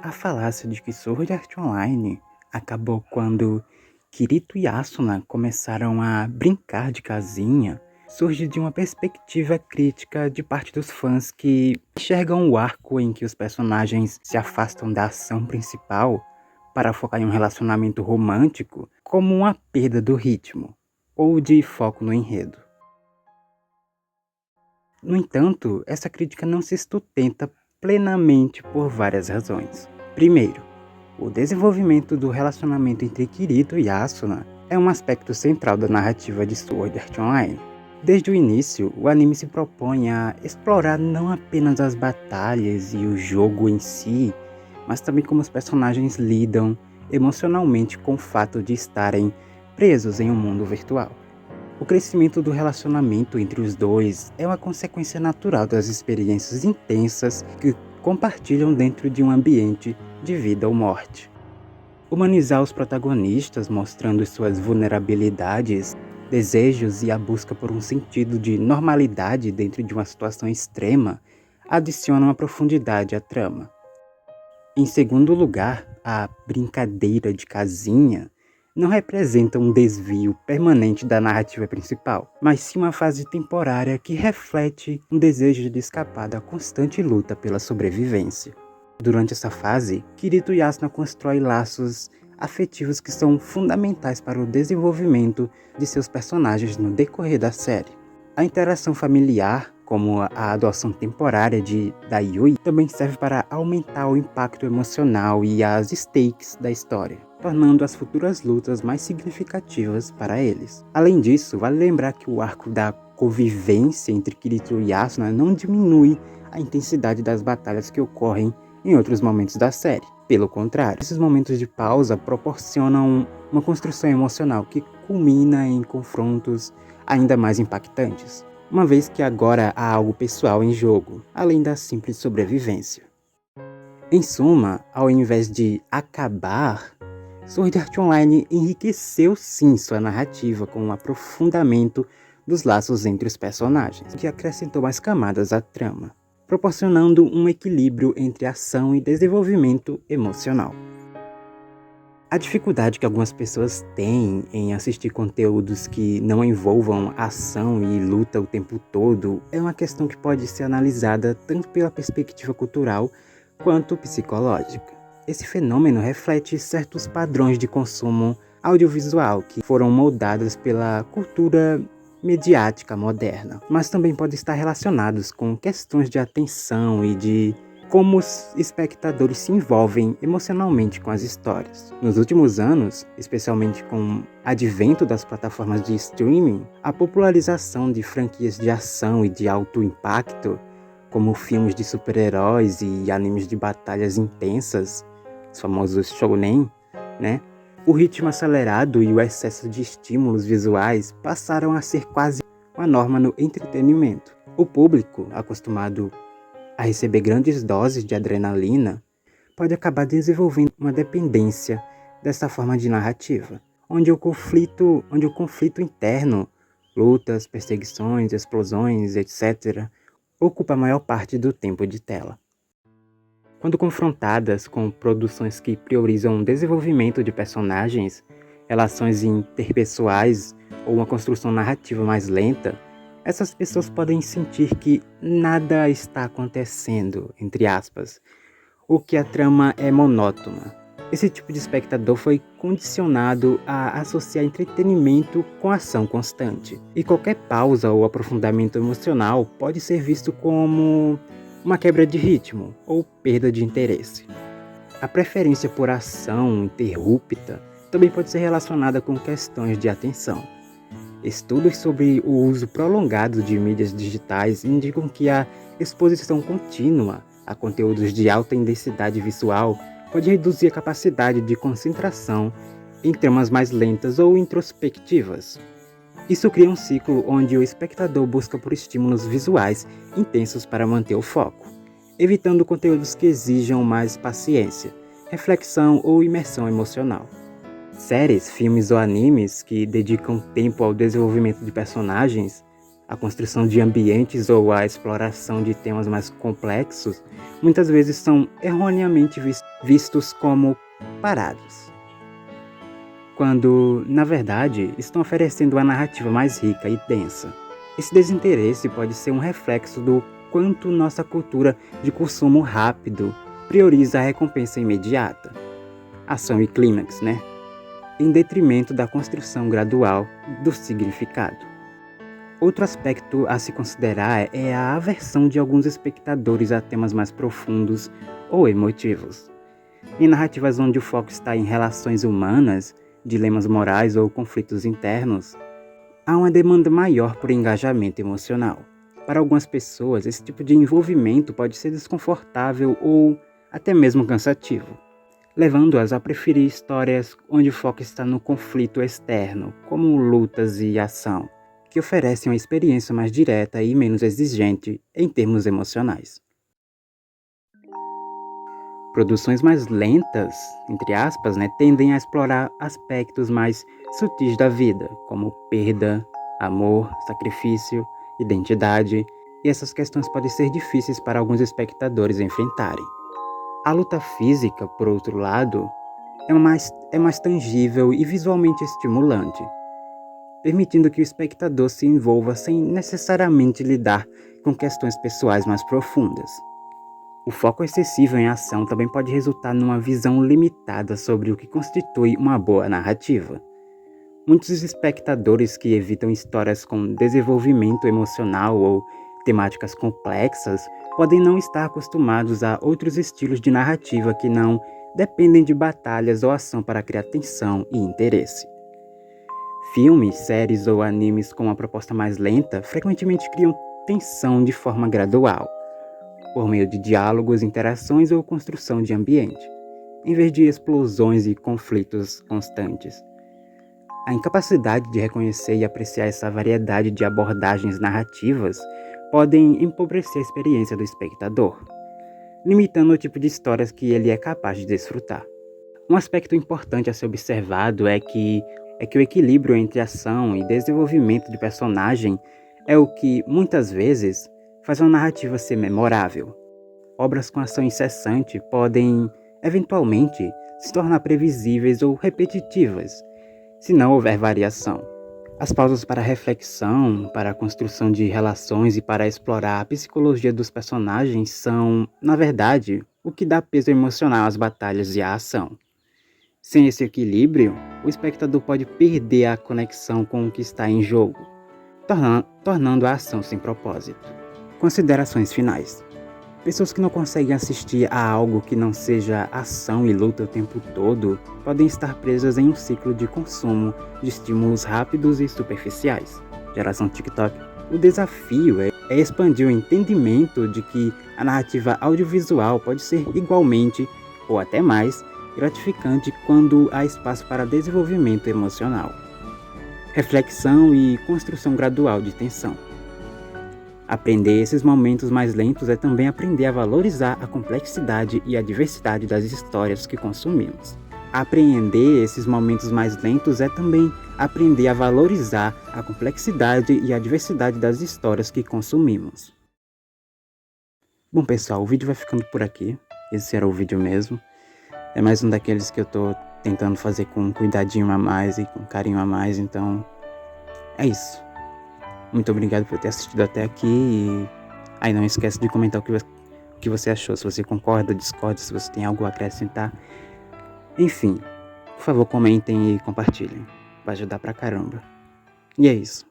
A falácia de que Sword Art Online acabou quando Kirito e Asuna começaram a brincar de casinha surge de uma perspectiva crítica de parte dos fãs que enxergam o arco em que os personagens se afastam da ação principal para focar em um relacionamento romântico como uma perda do ritmo ou de foco no enredo. No entanto, essa crítica não se sustenta plenamente por várias razões. Primeiro, o desenvolvimento do relacionamento entre Kirito e Asuna é um aspecto central da narrativa de Sword Art Online. Desde o início, o anime se propõe a explorar não apenas as batalhas e o jogo em si, mas também como os personagens lidam emocionalmente com o fato de estarem presos em um mundo virtual. O crescimento do relacionamento entre os dois é uma consequência natural das experiências intensas que compartilham dentro de um ambiente de vida ou morte. Humanizar os protagonistas, mostrando suas vulnerabilidades, desejos e a busca por um sentido de normalidade dentro de uma situação extrema, adiciona uma profundidade à trama. Em segundo lugar, a brincadeira de casinha não representa um desvio permanente da narrativa principal, mas sim uma fase temporária que reflete um desejo de escapar da constante luta pela sobrevivência. Durante essa fase, Kirito e Asuna constroem laços afetivos que são fundamentais para o desenvolvimento de seus personagens no decorrer da série. A interação familiar, como a adoção temporária da Yui, também serve para aumentar o impacto emocional e as stakes da história, tornando as futuras lutas mais significativas para eles. Além disso, vale lembrar que o arco da convivência entre Kirito e Asuna não diminui a intensidade das batalhas que ocorrem em outros momentos da série. Pelo contrário, esses momentos de pausa proporcionam uma construção emocional que culmina em confrontos ainda mais impactantes, uma vez que agora há algo pessoal em jogo, além da simples sobrevivência. Em suma, ao invés de acabar, Sword Art Online enriqueceu sim sua narrativa com um aprofundamento dos laços entre os personagens, que acrescentou mais camadas à trama, proporcionando um equilíbrio entre ação e desenvolvimento emocional. A dificuldade que algumas pessoas têm em assistir conteúdos que não envolvam ação e luta o tempo todo é uma questão que pode ser analisada tanto pela perspectiva cultural quanto psicológica. Esse fenômeno reflete certos padrões de consumo audiovisual que foram moldados pela cultura mediática moderna, mas também podem estar relacionados com questões de atenção e de como os espectadores se envolvem emocionalmente com as histórias. Nos últimos anos, especialmente com o advento das plataformas de streaming, a popularização de franquias de ação e de alto impacto, como filmes de super-heróis e animes de batalhas intensas, os famosos shounen, né? O ritmo acelerado e o excesso de estímulos visuais passaram a ser quase uma norma no entretenimento. O público, acostumado a receber grandes doses de adrenalina, pode acabar desenvolvendo uma dependência dessa forma de narrativa, onde o conflito interno, lutas, perseguições, explosões, etc., ocupa a maior parte do tempo de tela. Quando confrontadas com produções que priorizam o desenvolvimento de personagens, relações interpessoais ou uma construção narrativa mais lenta, essas pessoas podem sentir que nada está acontecendo, entre aspas, ou que a trama é monótona. Esse tipo de espectador foi condicionado a associar entretenimento com ação constante, e qualquer pausa ou aprofundamento emocional pode ser visto como uma quebra de ritmo ou perda de interesse. A preferência por ação interrupta também pode ser relacionada com questões de atenção. Estudos sobre o uso prolongado de mídias digitais indicam que a exposição contínua a conteúdos de alta intensidade visual pode reduzir a capacidade de concentração em tramas mais lentas ou introspectivas. Isso cria um ciclo onde o espectador busca por estímulos visuais intensos para manter o foco, evitando conteúdos que exijam mais paciência, reflexão ou imersão emocional. Séries, filmes ou animes que dedicam tempo ao desenvolvimento de personagens, A construção de ambientes ou a exploração de temas mais complexos muitas vezes são erroneamente vistos como parados, quando, na verdade, estão oferecendo uma narrativa mais rica e densa. Esse desinteresse pode ser um reflexo do quanto nossa cultura de consumo rápido prioriza a recompensa imediata, ação e clímax, em detrimento da construção gradual do significado. Outro aspecto a se considerar é a aversão de alguns espectadores a temas mais profundos ou emotivos. Em narrativas onde o foco está em relações humanas, dilemas morais ou conflitos internos, há uma demanda maior por engajamento emocional. Para algumas pessoas, esse tipo de envolvimento pode ser desconfortável ou até mesmo cansativo, levando-as a preferir histórias onde o foco está no conflito externo, como lutas e ação, que oferecem uma experiência mais direta e menos exigente em termos emocionais. Produções mais lentas, entre aspas, tendem a explorar aspectos mais sutis da vida, como perda, amor, sacrifício, identidade, e essas questões podem ser difíceis para alguns espectadores enfrentarem. A luta física, por outro lado, é mais tangível e visualmente estimulante, permitindo que o espectador se envolva sem necessariamente lidar com questões pessoais mais profundas. O foco excessivo em ação também pode resultar numa visão limitada sobre o que constitui uma boa narrativa. Muitos espectadores que evitam histórias com desenvolvimento emocional ou temáticas complexas podem não estar acostumados a outros estilos de narrativa que não dependem de batalhas ou ação para criar tensão e interesse. Filmes, séries ou animes com uma proposta mais lenta frequentemente criam tensão de forma gradual, por meio de diálogos, interações ou construção de ambiente, em vez de explosões e conflitos constantes. A incapacidade de reconhecer e apreciar essa variedade de abordagens narrativas podem empobrecer a experiência do espectador, limitando o tipo de histórias que ele é capaz de desfrutar. Um aspecto importante a ser observado é que o equilíbrio entre ação e desenvolvimento de personagem é o que, muitas vezes, faz uma narrativa ser memorável. Obras com ação incessante podem, eventualmente, se tornar previsíveis ou repetitivas, se não houver variação. As pausas para reflexão, para a construção de relações e para explorar a psicologia dos personagens são, na verdade, o que dá peso emocional às batalhas e à ação. Sem esse equilíbrio, o espectador pode perder a conexão com o que está em jogo, tornando a ação sem propósito. Considerações finais. Pessoas que não conseguem assistir a algo que não seja ação e luta o tempo todo podem estar presas em um ciclo de consumo de estímulos rápidos e superficiais. Geração TikTok. O desafio é expandir o entendimento de que a narrativa audiovisual pode ser igualmente, ou até mais, gratificante quando há espaço para desenvolvimento emocional, reflexão e construção gradual de tensão. Aprender esses momentos mais lentos é também aprender a valorizar a complexidade e a diversidade das histórias que consumimos. Apreender esses momentos mais lentos é também aprender a valorizar a complexidade e a diversidade das histórias que consumimos. Bom, pessoal, o vídeo vai ficando por aqui. Esse era o vídeo mesmo. É mais um daqueles que eu tô tentando fazer com um cuidadinho a mais e com carinho a mais, então é isso. Muito obrigado por ter assistido até aqui e aí não esquece de comentar o que você achou, se você concorda, discorda, se você tem algo a acrescentar. Enfim, por favor comentem e compartilhem, vai ajudar pra caramba. E é isso.